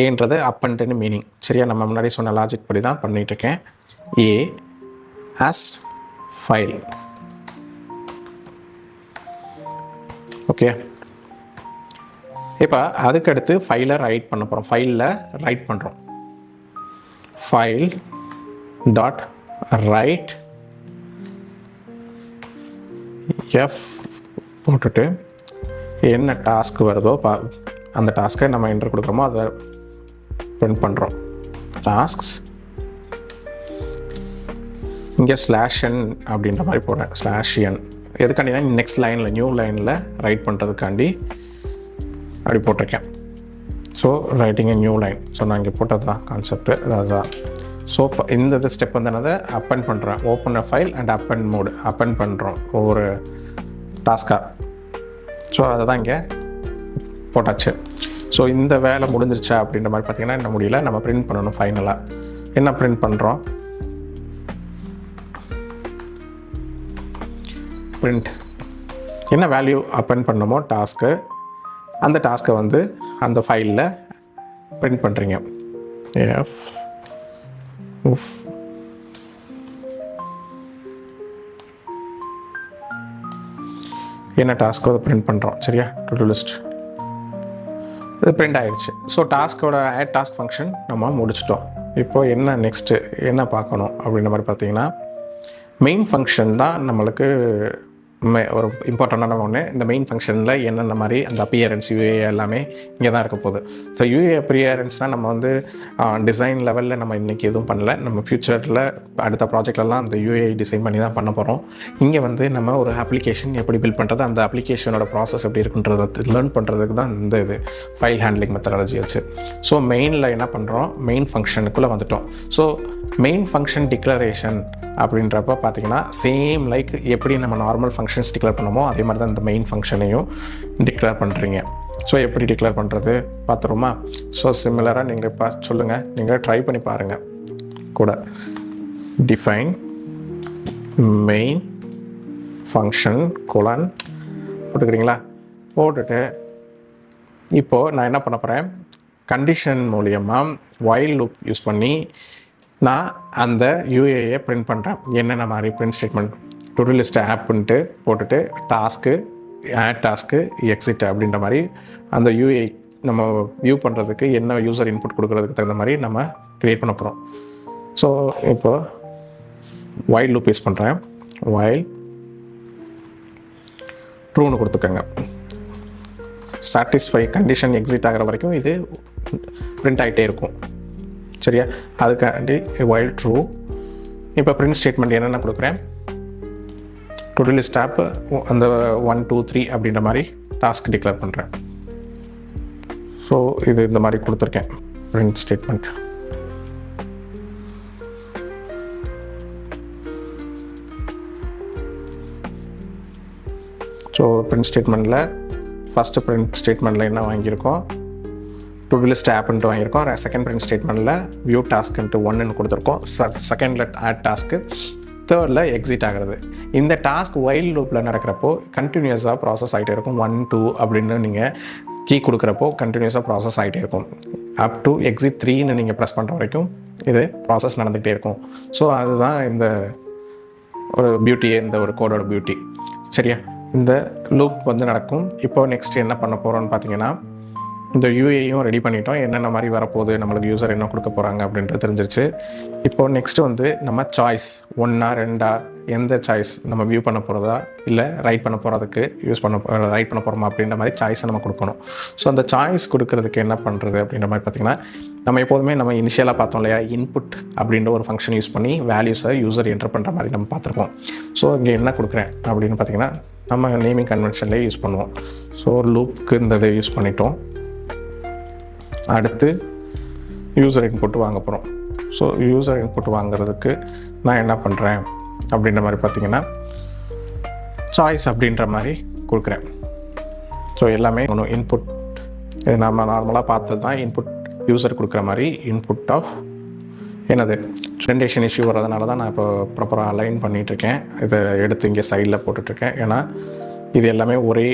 ஏன்றது அப்பன்ட்டுன்னு மீனிங். சரியா, நம்ம முன்னாடி சொன்ன லாஜிக் படி தான் பண்ணிகிட்ருக்கேன். as file. ஓகே, இப்போ அதுக்கடுத்து ஃபைலை ரைட் பண்ண போகிறோம். ஃபைலில் ரைட் பண்ணுறோம். ஃபைல் டாட் ரைட் எஃப் போட்டுட்டு என்ன டாஸ்க் வருதோ அந்த டாஸ்க்கை நம்ம என்டர் கொடுக்குறோமோ அதை பிரிண்ட் பண்ணுறோம். டாஸ்க்ஸ் இங்கே /n அப்படின்ற மாதிரி போடுறேன். /n எதுக்காண்டினா நெக்ஸ்ட் லைனில், நியூ லைனில் ரைட் பண்ணுறதுக்காண்டி அப்படி போட்டிருக்கேன். So writing a new line. So நான் இங்கே போட்டது தான் கான்செப்ட்டு, அதுதான். ஸோ இந்த ஸ்டெப் வந்து என்னது, அப்பன் பண்ணுறேன். ஓப்பன் அ ஃபைல் அண்ட் அப்பன் மோடு, அப்பன் பண்ணுறோம் ஒவ்வொரு டாஸ்க்காக. ஸோ அதை தான் இங்கே போட்டாச்சு. ஸோ இந்த வேலை முடிஞ்சிருச்சா அப்படின்ற மாதிரி பார்த்தீங்கன்னா என்ன முடியல, நம்ம பிரிண்ட் பண்ணணும். ஃபைனலாக என்ன பிரிண்ட் பண்ணுறோம், பிரிண்ட் என்ன வேல்யூ அப்பன் பண்ணமோ டாஸ்க்கு, அந்த டாஸ்க்கை வந்து அந்த ஃபைலில் பிரிண்ட் பண்ணுறீங்க. என்ன டாஸ்க்கோ அதை பிரிண்ட் பண்ணுறோம். சரியா, டு டூ லிஸ்ட் இது பிரிண்ட் ஆகிடுச்சு. ஸோ டாஸ்க்கோட ஆட் டாஸ்க் ஃபங்க்ஷன் நம்ம முடிச்சிட்டோம். இப்போது என்ன நெக்ஸ்ட்டு என்ன பார்க்கணும் அப்படின்ற மாதிரி பார்த்தீங்கன்னா, மெயின் ஃபங்க்ஷன் தான் நம்மளுக்கு ஒரு இம்பார்ட்டண்ட்டான ஒன்று. இந்த மெயின் ஃபங்க்ஷனில் என்னென்ன மாதிரி அந்த அப்பியரன்ஸ் யூஏ எல்லாமே இங்கே தான் இருக்க போகுது. ஸோ யூஏ அப்பியரன்ஸ்னால் நம்ம வந்து டிசைன் லெவலில் நம்ம இன்றைக்கி எதுவும் பண்ணல. நம்ம ஃப்யூச்சரில் அடுத்த ப்ராஜெக்ட்லலாம் அந்த யூஏ டிசைன் பண்ணி தான் பண்ண போகிறோம். இங்கே வந்து நம்ம ஒரு அப்ளிகேஷன் எப்படி பில்ட் பண்ணுறது, அந்த அப்ளிகேஷனோட ப்ராசஸ் எப்படி இருக்குன்றதை லேர்ன் பண்ணுறதுக்கு தான் இந்த இது ஃபைல் ஹேண்ட்லிங் மெத்தடாலஜி வச்சு. ஸோ மெயினில் என்ன பண்ணுறோம், மெயின் ஃபங்க்ஷனுக்குள்ளே வந்துட்டோம். ஸோ மெயின் ஃபங்க்ஷன் டிக்ளரேஷன் அப்படின்றப்ப பார்த்தீங்கன்னா சேம் லைக் எப்படி நம்ம நார்மல் ஃபங்க்ஷன்ஸ் டிக்ளேர் பண்ணமோ அதே மாதிரி தான் இந்த மெயின் ஃபங்க்ஷனையும் டிக்ளேர் பண்ணுறீங்க. ஸோ எப்படி டிக்ளேர் பண்ணுறது பார்த்துருமா. ஸோ சிமிலராக நீங்கள் சொல்லுங்கள், நீங்கள் ட்ரை பண்ணி பாருங்கள் கூட. டிஃபைன் மெயின் ஃபங்க்ஷன் கோலன் போட்டுக்கிறீங்களா, போட்டுட்டு இப்போது நான் என்ன பண்ண போகிறேன், கண்டிஷன் மூலியமாக while லூப் யூஸ் பண்ணி நான் அந்த யூஏயை பிரிண்ட் பண்ணுறேன். என்னென்ன மாதிரி print statement, to do list ஆப்புன்ட்டு போட்டுட்டு டாஸ்க்கு ஆட் டாஸ்க்கு எக்ஸிட் அப்படின்ற மாதிரி அந்த யூஐ நம்ம வியூ பண்ணுறதுக்கு என்ன யூசர் இன்புட் கொடுக்குறதுக்கு தகுந்த மாதிரி நம்ம க்ரியேட் பண்ண போகிறோம். ஸோ இப்போ வைல் லூப் யூஸ் பண்ணுறேன். வைல் ட்ரூன்னு கொடுத்துக்கோங்க. சாட்டிஸ்ஃபை கண்டிஷன் எக்ஸிட் ஆகிற வரைக்கும் இது பிரிண்ட் ஆகிட்டே இருக்கும். சரியா? அதுக்காண்டி வைல் ட்ரூ. இப்போ பிரிண்ட் ஸ்டேட்மெண்ட் என்னென்ன கொடுக்குறேன், டு டூ லிஸ்ட் ஆப் அந்த 1 2 3 அப்படின்ற மாதிரி டாஸ்க் டிக்ளேர் பண்ணுறேன். ஸோ இது இந்த மாதிரி கொடுத்துருக்கேன் பிரிண்ட் ஸ்டேட்மெண்ட். ஸோ பிரிண்ட் ஸ்டேட்மெண்ட்டில் ஃபஸ்ட்டு பிரிண்ட் ஸ்டேட்மெண்ட்டில் என்ன வாங்கியிருக்கோம், டு டூ லிஸ்ட் ஆப்ன்ட்டு வாங்கியிருக்கோம். செகண்ட் பிரிண்ட் ஸ்டேட்மெண்ட்டில் வியூ டாஸ்க்குன்ட்டு 1ன்னு கொடுத்துருக்கோம். செகண்டில் ஆட் டாஸ்க்கு, தேர்டில் எக்ஸிட் ஆகிறது. இந்த டாஸ்க் வைல் லூப்பில் நடக்கிறப்போ கண்டினியூஸாக ப்ராசஸ் ஆகிட்டே இருக்கும். 1 2 அப்படின்னு நீங்கள் கீ கொடுக்குறப்போ கண்டினியூஸாக ப்ராசஸ் ஆகிட்டே இருக்கும். அப் டு எக்ஸிட் 3ன்னு நீங்கள் ப்ரெஸ் பண்ணுற வரைக்கும் இது ப்ராசஸ் நடந்துகிட்டே இருக்கும். ஸோ அதுதான் இந்த ஒரு பியூட்டியே, இந்த ஒரு கோடோட பியூட்டி. சரியா? இந்த லூப் வந்து நடக்கும். இப்போ நெக்ஸ்ட் என்ன பண்ண போகிறோம்னு பார்த்தீங்கன்னா, இந்த யூஏயும் ரெடி பண்ணிட்டோம். என்னென்ன மாதிரி வரப்போகுது, நம்மளுக்கு யூசர் என்ன கொடுக்க போகிறாங்க அப்படின்றது தெரிஞ்சிருச்சு. இப்போது நெக்ஸ்ட்டு வந்து நம்ம சாய்ஸ் 1 2 எந்த சாய்ஸ் நம்ம வியூ பண்ண போகிறதா இல்லை ரைட் பண்ண போகிறதுக்கு ரைட் பண்ண போகிறோமா அப்படின்ற மாதிரி சாய்ஸை நம்ம கொடுக்கணும். ஸோ அந்த சாய்ஸ் கொடுக்கறதுக்கு என்ன பண்ணுறது அப்படின்ற மாதிரி பார்த்திங்கன்னா, நம்ம எப்போதுமே நம்ம இனிஷியலாக பார்த்தோம் இல்லையா, இன்புட் அப்படின்ற ஒரு ஃபங்க்ஷன் யூஸ் பண்ணி வேல்யூஸை யூசர் என்டர் பண்ணுற மாதிரி நம்ம பார்த்துருப்போம். ஸோ இங்கே என்ன கொடுக்குறேன் அப்படின்னு பார்த்திங்கன்னா, நம்ம நேமிங் கன்வென்ஷன்லேயே யூஸ் பண்ணுவோம். ஸோ லூப்புக்கு இந்த இதை யூஸ் பண்ணிட்டோம். அடுத்து யூசர் இன்புட் வாங்க போகிறோம். ஸோ யூசர் இன்புட் வாங்குறதுக்கு நான் என்ன பண்ணுறேன் அப்படின்ற மாதிரி பார்த்தீங்கன்னா, சாய்ஸ் அப்படின்ற மாதிரி கொடுக்குறேன். ஸோ எல்லாமே ஒன்று இன்புட், இது நம்ம நார்மலாக பார்த்தது தான். இன்புட் யூசர் கொடுக்குற மாதிரி இன்புட் ஆஃப் என்னது ப்ரெசன்டேஷன் இஷ்யூ வர்றதுனால தான் நான் இப்போ ப்ராப்பராக அலைன் பண்ணிகிட்ருக்கேன். இதை எடுத்து இங்கே சைடில் போட்டுட்ருக்கேன். ஏன்னா இது எல்லாமே ஒரே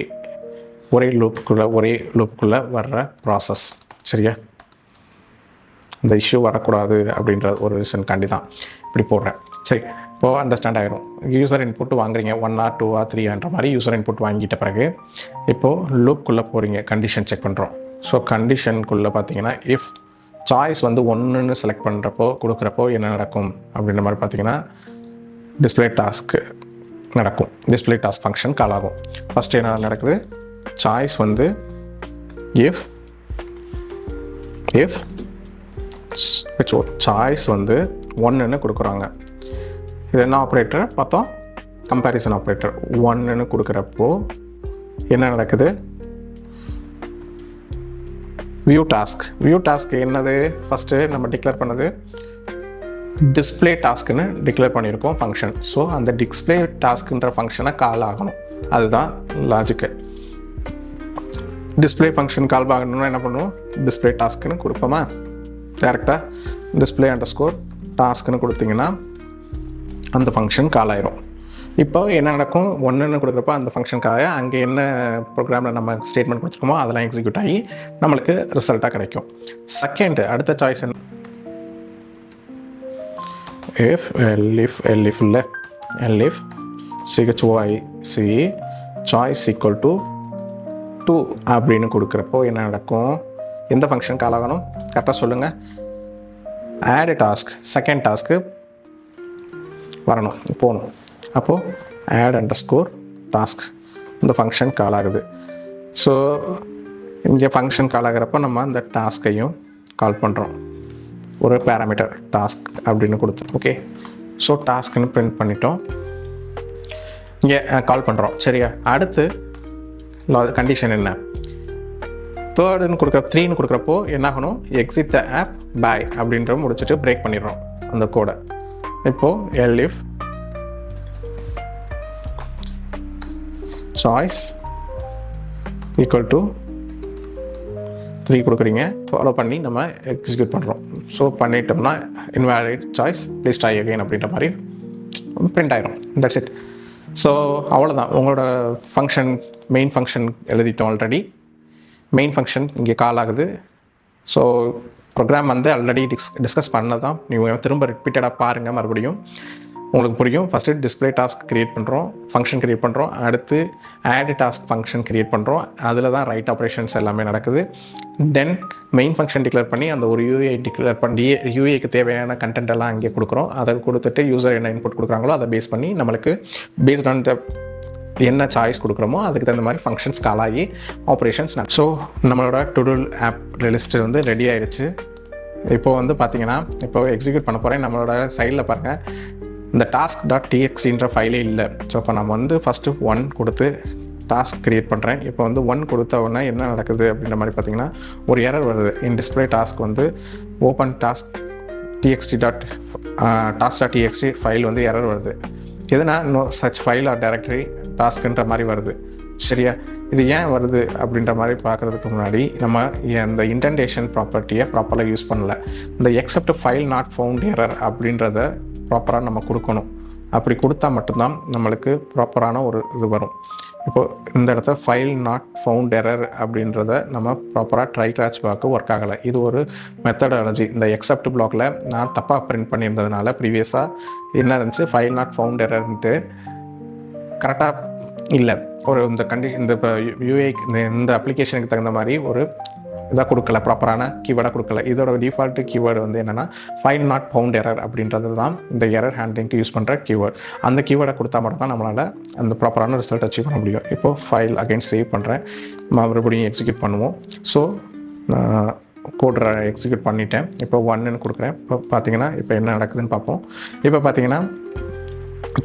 லூப்புக்குள்ளே வர்ற ப்ராசஸ். சரியா? இந்த இஷ்யூ வரக்கூடாது அப்படின்ற ஒரு ரீசன்காண்டி தான் இப்படி போடுறேன். சரி, இப்போது அண்டர்ஸ்டாண்ட் ஆகிரும். யூசர் இன்புட் வாங்குறீங்க 1 or 2 or 3 மாதிரி யூசர் இன்புட் வாங்கிட்ட பிறகு இப்போது லூப்புக்குள்ளே போகிறீங்க, கண்டிஷன் செக் பண்ணுறோம். ஸோ கண்டிஷனுக்குள்ளே பார்த்தீங்கன்னா, இஃப் சாய்ஸ் வந்து 1ன்னு செலக்ட் பண்ணுறப்போ கொடுக்குறப்போ என்ன நடக்கும் அப்படின்ற மாதிரி பார்த்தீங்கன்னா, டிஸ்பிளே டாஸ்க்கு நடக்கும். டிஸ்பிளே டாஸ்க் ஃபங்க்ஷன் கால் ஆகும். ஃபஸ்ட்டு என்ன நடக்குது, சாய்ஸ் வந்து இஃப் சாய்ஸ் வந்து 1ன்னு கொடுக்குறாங்க. இது என்ன ஆப்ரேட்டர் பார்த்தோம், கம்பேரிசன் ஆப்ரேட்டர். 1ன்னு கொடுக்குறப்போ என்ன நடக்குது, வியூ டாஸ்க் என்னது, ஃபஸ்ட்டு நம்ம டிக்ளேர் பண்ணது டிஸ்பிளே டாஸ்க்குன்னு டிக்ளேர் பண்ணியிருக்கோம் ஃபங்க்ஷன். ஸோ அந்த டிஸ்பிளே டாஸ்க்குன்ற ஃபங்க்ஷனை கால் ஆகணும். அதுதான் லாஜிக்கு. டிஸ்பிளே ஃபங்க்ஷன் கால் ஆகணும்னா என்ன பண்ணுவோம், டிஸ்பிளே டாஸ்க்குன்னு கொடுப்போமா, டேரெக்டாக டிஸ்பிளே அண்டர்ஸ்கோர் டாஸ்க்குன்னு கொடுத்தீங்கன்னா அந்த ஃபங்க்ஷன் கால் ஆயிரும். இப்போ என்ன நடக்கும், 1ன்னு கொடுக்குறப்போ அந்த ஃபங்க்ஷன் கால் ஆகி அங்கே என்ன ப்ரோக்ராமில் நம்ம ஸ்டேட்மெண்ட் கொடுத்துருக்கோமோ அதெல்லாம் எக்ஸிக்யூட் ஆகி நம்மளுக்கு ரிசல்ட்டாக கிடைக்கும். செகண்ட் அடுத்த சாய்ஸ் என்ன, elif சாய்ஸ் ஈக்குவல் டு 2 அப்படின்னு கொடுக்குறப்போ என்ன நடக்கும், எந்த ஃபங்க்ஷன் கால் ஆகணும் கரெக்டாக சொல்லுங்கள், ஆட் டாஸ்க் செகண்ட் டாஸ்க்கு வரணும் போகணும். அப்போது ஆட் அண்டர்ஸ்கோர் டாஸ்க் இந்த ஃபங்க்ஷன் கால் ஆகுது. ஸோ இங்கே ஃபங்க்ஷன் கால் ஆகிறப்போ நம்ம அந்த டாஸ்க்கையும் கால் பண்ணுறோம். ஒரு பேராமீட்டர் டாஸ்க் அப்படின்னு கொடுத்து ஓகே. ஸோ டாஸ்க்குன்னு பிரிண்ட் பண்ணிட்டோம், இங்கே கால் பண்ணுறோம். சரியா? அடுத்து கண்டிஷன் என்ன, 3ன்னு 3ன்னு கொடுக்குறப்போ என்ன ஆகணும், எக்ஸிட் த ஆப் பாய் அப்படின்ற முடிச்சுட்டு பிரேக் பண்ணிடுறோம் அந்த கோடை. இப்போது elif சாய்ஸ் ஈக்குவல் டு 3 கொடுக்குறீங்க, ஃபாலோ பண்ணி நம்ம எக்ஸிக்யூட் பண்ணுறோம். ஸோ பண்ணிட்டோம்னா invalid choice please try again அப்படின்ற மாதிரி பிரிண்ட் ஆகிரும். That's it. ஸோ அவ்வளோதான், உங்களோட ஃபங்க்ஷன் மெயின் ஃபங்க்ஷன் எழுதிட்டோம் ஆல்ரெடி. மெயின் ஃபங்க்ஷன் இங்கே கால் ஆகுது. ஸோ ப்ரோக்ராம் வந்து ஆல்ரெடி டிஸ்கஸ் பண்ணதான், நீங்கள் திரும்ப ரிப்பீட்டடாக பாருங்கள் மறுபடியும். உங்களுக்கு புரியும். ஃபஸ்ட்டு டிஸ்பிளே டாஸ்க் கிரியேட் பண்ணுறோம், ஃபங்க்ஷன் கிரியேட் பண்ணுறோம், அடுத்து ஆட் டாஸ்க் ஃபங்க்ஷன் கிரியேட் பண்ணுறோம். அதில் தான் ரைட் ஆப்ரேஷன்ஸ் எல்லாமே நடக்குது. தென் மெயின் ஃபங்க்ஷன் டிக்ளேர் பண்ணி அந்த ஒரு யூஏ டிக்ளேர் பண்ணி யூஏக்கு தேவையான கண்டென்ட் எல்லாம் அங்கே கொடுக்குறோம். அதை கொடுத்துட்டு யூசர் என்ன இன்புட் கொடுக்குறாங்களோ அதை பேஸ் பண்ணி நம்மளுக்கு பேஸ்ட் ஆன் த என்ன சாய்ஸ் கொடுக்குறோமோ அதுக்கு தகுந்த மாதிரி ஃபங்க்ஷன்ஸ் கால் ஆகி ஆப்ரேஷன்ஸ். ஸோ நம்மளோட டுடூ ஆப் லிஸ்ட்டு வந்து ரெடி ஆயிடுச்சு. இப்போ வந்து பார்த்தீங்கன்னா இப்போ எக்ஸிக்யூட் பண்ண போகிறேன். நம்மளோட சைடில் பாருங்கள், இந்த task.txt ஃபைலே இல்லை. ஸோ இப்போ நம்ம வந்து ஃபஸ்ட்டு 1 கொடுத்து டாஸ்க் க்ரியேட் பண்ணுறேன். இப்போ வந்து 1 கொடுத்த உடனே என்ன நடக்குது அப்படின்ற மாதிரி பார்த்தீங்கன்னா ஒரு எரர் வருது. இன் டிஸ்பிளே டாஸ்க் வந்து ஓப்பன் task.txt ஃபைல் வந்து எரர் வருது. எதுனா no such file or directory டாஸ்க்குன்ற மாதிரி வருது. சரியா? இது ஏன் வருது அப்படின்ற மாதிரி பார்க்குறதுக்கு முன்னாடி நம்ம இந்த இன்டென்டேஷன் ப்ராப்பர்ட்டியை ப்ராப்பராக யூஸ் பண்ணல. இந்த accept file not found error அப்படின்றத ப்ராப்பராக நம்ம கொடுக்கணும். அப்படி கொடுத்தா மட்டும்தான் நம்மளுக்கு ப்ராப்பரான ஒரு இது வரும். இப்போது இந்த இடத்துல ஃபைல் நாட் ஃபவுண்ட் எரர் அப்படின்றத நம்ம ப்ராப்பராக ட்ரை கிளாச் பார்க்க ஒர்க் ஆகலை. இது ஒரு மெத்தடாலஜி. இந்த எக்ஸப்ட் பிளாக்ல நான் தப்பாக பிரிண்ட் பண்ணியிருந்ததுனால ப்ரீவியஸாக என்ன இருந்துச்சு, ஃபைல் நாட் ஃபவுண்ட் எரர்ன்ட்டு கரெக்டாக இல்லை. ஒரு இந்த இந்த இப்போ யூஏ இந்த அப்ளிகேஷனுக்கு தகுந்த மாதிரி ஒரு இதாக கொடுக்கல, ப்ராப்பரான கீவேர்டாக கொடுக்கல. இதோட டிஃபால்ட்டு கீவேர்டு வந்து என்னென்னா ஃபைல் நாட் ஃபவுண்ட் எரர் அப்படின்றது தான் இந்த எரர் ஹேண்ட்லிங்க்கு யூஸ் பண்ணுற கீவேர்டு. அந்த கீவேர்டை கொடுத்தா மட்டும் தான் நம்மளால் அந்த ப்ராப்பரான ரிசல்ட் அச்சீவ் பண்ண முடியும். இப்போது ஃபைல் அகைன் சேவ் பண்ணுறேன், மறுபடியும் எக்ஸிக்யூட் பண்ணுவோம். ஸோ நான் கோட் எக்ஸிக்யூட் பண்ணிட்டேன். இப்போ 1ன்னு கொடுக்குறேன். இப்போ பார்த்தீங்கன்னா இப்போ என்ன நடக்குதுன்னு பார்ப்போம். இப்போ பார்த்தீங்கன்னா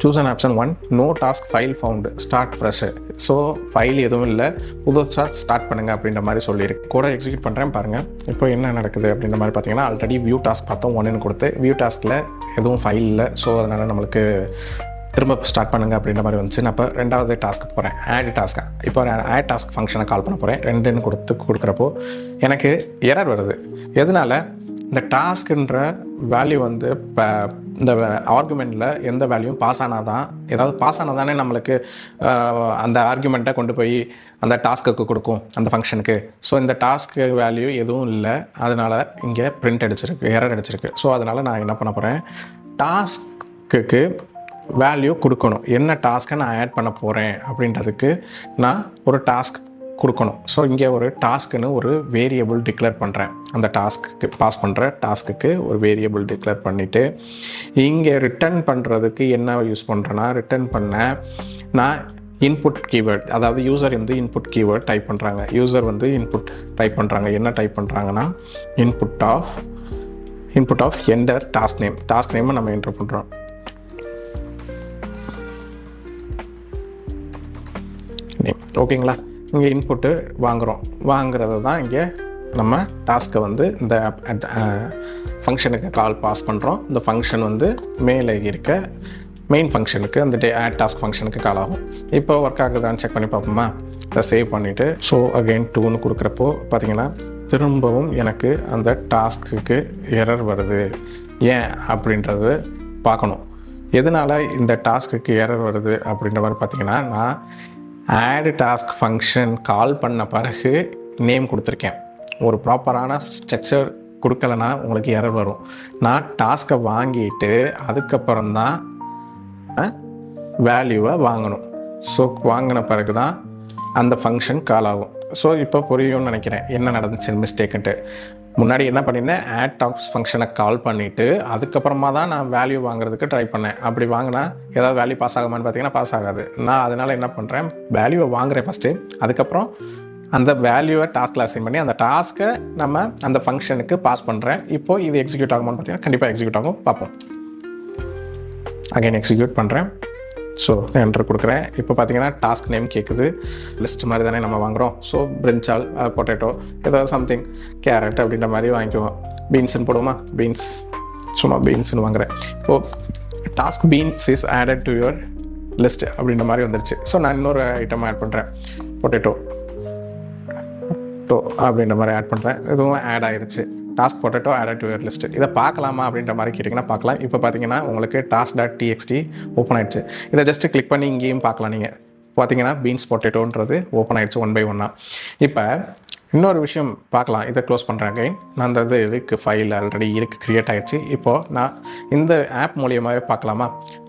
choose an option 1, no task file found, start fresh. So file எதுவும் இல்லை, புதுசாக ஸ்டார்ட் பண்ணுங்கள் அப்படின்ற மாதிரி சொல்லியிருக்கு. கூட எக்ஸிக்யூட் பண்ணுறேன் பாருங்கள். இப்போ என்ன நடக்குது அப்படின்ற மாதிரி பார்த்தீங்கன்னா ஆல்ரெடி வியூ டாஸ்க் பார்த்தோம் 1ன்னு கொடுத்து, வியூ டாஸ்கில் எதுவும் ஃபைல் இல்லை. ஸோ அதனால் நம்மளுக்கு திரும்ப ஸ்டார்ட் பண்ணுங்கள் அப்படின்ற மாதிரி வந்துச்சு. நான் இப்போ 2வது டாஸ்க்கு போகிறேன், ஆட் டாஸ்க்கு. இப்போ ஆட் டாஸ்க் ஃபங்க்ஷனை கால் பண்ண போகிறேன். 2ன்னு கொடுக்குறப்போ எனக்கு எரர் வருது. எதனால்? இந்த டாஸ்க்குன்ற வேல்யூ வந்து இப்போ இந்த ஆர்குமெண்ட்டில் எந்த வேல்யூவும் பாஸ் ஆனால் தான், ஏதாவது பாஸ் ஆனால் தானே நம்மளுக்கு அந்த ஆர்குமெண்ட்டை கொண்டு போய் அந்த டாஸ்க்குக்கு கொடுக்கும், அந்த ஃபங்க்ஷனுக்கு. ஸோ இந்த டாஸ்க்கு வேல்யூ எதுவும் இல்லை, அதனால் இங்கே பிரிண்ட் அடிச்சிருக்கு, எரர் அடிச்சிருக்கு. ஸோ அதனால் நான் என்ன பண்ண போகிறேன், டாஸ்க்குக்கு வேல்யூ கொடுக்கணும். என்ன டாஸ்க்கை நான் ஆட் பண்ண போகிறேன் அப்படின்றதுக்கு நான் ஒரு டாஸ்க் கொடுக்கணும். ஸோ இங்கே ஒரு டாஸ்க்குன்னு ஒரு வேரியபிள் டிக்ளேர் பண்ணுறேன். அந்த டாஸ்க்கு பாஸ் பண்ணுற டாஸ்க்குக்கு ஒரு வேரியபிள் டிக்ளேர் பண்ணிவிட்டு இங்கே ரிட்டர்ன் பண்ணுறதுக்கு என்ன யூஸ் பண்ணுறேன்னா, ரிட்டர்ன் பண்ண நான் இன்புட் கீவேர்ட், அதாவது யூசர் வந்து இன்புட் கீவேர்ட் டைப் பண்ணுறாங்க. யூசர் வந்து இன்புட் டைப் பண்ணுறாங்க. என்ன டைப் பண்ணுறாங்கன்னா input of enter task name. Task நேமை நம்ம என்டர் பண்ணுறோம். ஓகேங்களா? இங்கே இன்புட்டு வாங்குறது தான் இங்கே நம்ம டாஸ்க்கை வந்து இந்த ஃபங்க்ஷனுக்கு கால் பாஸ் பண்ணுறோம். இந்த ஃபங்க்ஷன் வந்து மேலே இருக்க மெயின் ஃபங்க்ஷனுக்கு அந்த ஆட் டாஸ்க் ஃபங்க்ஷனுக்கு கால் ஆகும். இப்போ ஒர்க் ஆகுதான்னு செக் பண்ணி பார்ப்போமா? இதை சேவ் பண்ணிவிட்டு ஸோ அகெயின் 2ன்னு கொடுக்குறப்போ பார்த்தீங்கன்னா திரும்பவும் எனக்கு அந்த டாஸ்க்குக்கு எரர் வருது. ஏன் அப்படின்றது பார்க்கணும். எதனால் இந்த டாஸ்க்குக்கு எரர் வருது அப்படின்ற மாதிரி பார்த்தீங்கன்னா, நான் ஆட் டாஸ்க் ஃபங்க்ஷன் கால் பண்ண பிறகு நேம் கொடுத்துருக்கேன். ஒரு ப்ராப்பரான ஸ்ட்ரக்சர் கொடுக்கலனா உங்களுக்கு எரர் வரும். நான் டாஸ்க்கை வாங்கிட்டு அதுக்கப்புறம் தான் வேல்யூவை வாங்கணும். ஸோ வாங்கின பிறகு தான் அந்த ஃபங்க்ஷன் கால் ஆகும். ஸோ இப்போ புரியும்னு நினைக்கிறேன் என்ன நடந்துச்சு மிஸ்டேக்குன்ட்டு. முன்னாடி என்ன பண்ணியிருந்தேன், ஆட் டாஸ்க் ஃபங்க்ஷனை கால் பண்ணிவிட்டு அதுக்கப்புறமா தான் நான் வேல்யூ வாங்குறதுக்கு ட்ரை பண்ணேன். அப்படி வாங்கினா ஏதாவது வேல்யூ பாஸ் ஆகுமான்னு பார்த்தீங்கன்னா பாஸ் ஆகாது. நான் அதனால் என்ன பண்ணுறேன், வேல்யூவை வாங்குறேன் ஃபஸ்ட்டு, அதுக்கப்புறம் அந்த வேல்யூவை டாஸ்கில் அசைன் பண்ணி அந்த டாஸ்க்கை நம்ம அந்த ஃபங்க்ஷனுக்கு பாஸ் பண்ணுறேன். இப்போது இது எக்ஸிக்யூட் ஆகுமான்னு பார்த்தீங்கன்னா கண்டிப்பாக எக்ஸிக்யூட் ஆகும். பார்ப்போம். அகைன் எக்ஸிக்யூட் பண்ணுறேன். ஸோ என்டர் கொடுக்குறேன். இப்போ பார்த்தீங்கன்னா டாஸ்க் நேம் கேட்குது. லிஸ்ட் மாதிரி தானே நம்ம வாங்குகிறோம். ஸோ பிரிஞ்சால், பொட்டேட்டோ, ஏதாவது சம்திங், கேரட் அப்படின்ற மாதிரி வாங்கிக்குவோம். பீன்ஸ்ன்னு போடுவோமா? பீன்ஸ், சும்மா பீன்ஸ்ன்னு வாங்குகிறேன். இப்போது task beans is added to your list அப்படின்ற மாதிரி வந்துருச்சு. ஸோ நான் இன்னொரு ஐட்டம் ஆட் பண்ணுறேன், பொட்டேட்டோ அப்படின்ற மாதிரி ஆட் பண்ணுறேன். இதுவும் ஆட் ஆகிருச்சு. Task potato added to your list. இதை பார்க்கலாமா அப்படின்ற மாதிரி கேட்டிங்கன்னா பார்க்கலாம். இப்போ பார்த்தீங்கன்னா உங்களுக்கு task.txt ஓப்பன் ஆகிடுச்சு. இதை ஜஸ்ட்டு கிளிக் பண்ணி இங்கேயும் பார்க்கலாம். நீங்கள் பார்த்தீங்கன்னா பீன்ஸ் பொட்டேட்டோன்றது ஓப்பன் ஆகிடுச்சு 1 by 1. இப்போ இன்னொரு விஷயம் பார்க்கலாம். இதை க்ளோஸ் பண்ணுறேன் அகைன். நான் அந்த இது இருக்குது, ஃபைல் ஆல்ரெடி இருக்குது, க்ரியேட் ஆகிடுச்சு. இப்போது நான் இந்த ஆப் மூலியமாகவே பார்க்கலாமா?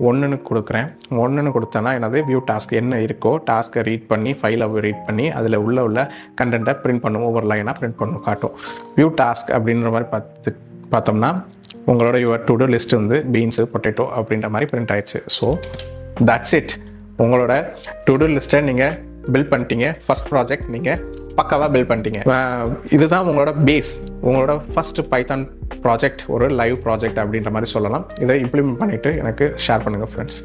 ஒன்றுன்னு கொடுக்குறேன். ஒன்றுன்னு கொடுத்தேன்னா என்னது, வியூ டாஸ்க் என்ன இருக்கோ டாஸ்க்கை ரீட் பண்ணி, ஃபைலை ரீட் பண்ணி அதில் உள்ள கண்டென்ட்டை பிரிண்ட் பண்ணும், ஒவ்வொரு லைனாக பிரிண்ட் பண்ணும் காட்டும். வியூ டாஸ்க் அப்படின்ற மாதிரி பார்த்தோம்னா உங்களோட யுவர் டு டூ லிஸ்ட் வந்து பீன்ஸு பொட்டேட்டோ அப்படின்ற மாதிரி பிரிண்ட் ஆயிடுச்சு. So that's it. உங்களோட டு டூ லிஸ்ட்டை நீங்கள் பில்ட் பண்ணிட்டீங்க. ஃபஸ்ட் ப்ராஜெக்ட் நீங்கள் பக்காவாக பில்ட் பண்ணிட்டீங்க. இதுதான் உங்களோட பேஸ், உங்களோட ஃபஸ்ட் பைத்தான் ப்ராஜெக்ட், ஒரு லைவ் ப்ராஜெக்ட் அப்படின்ற மாதிரி சொல்லலாம். இதை இம்ப்ளிமெண்ட் பண்ணிவிட்டு எனக்கு ஷேர் பண்ணுங்கள் ஃப்ரெண்ட்ஸ்.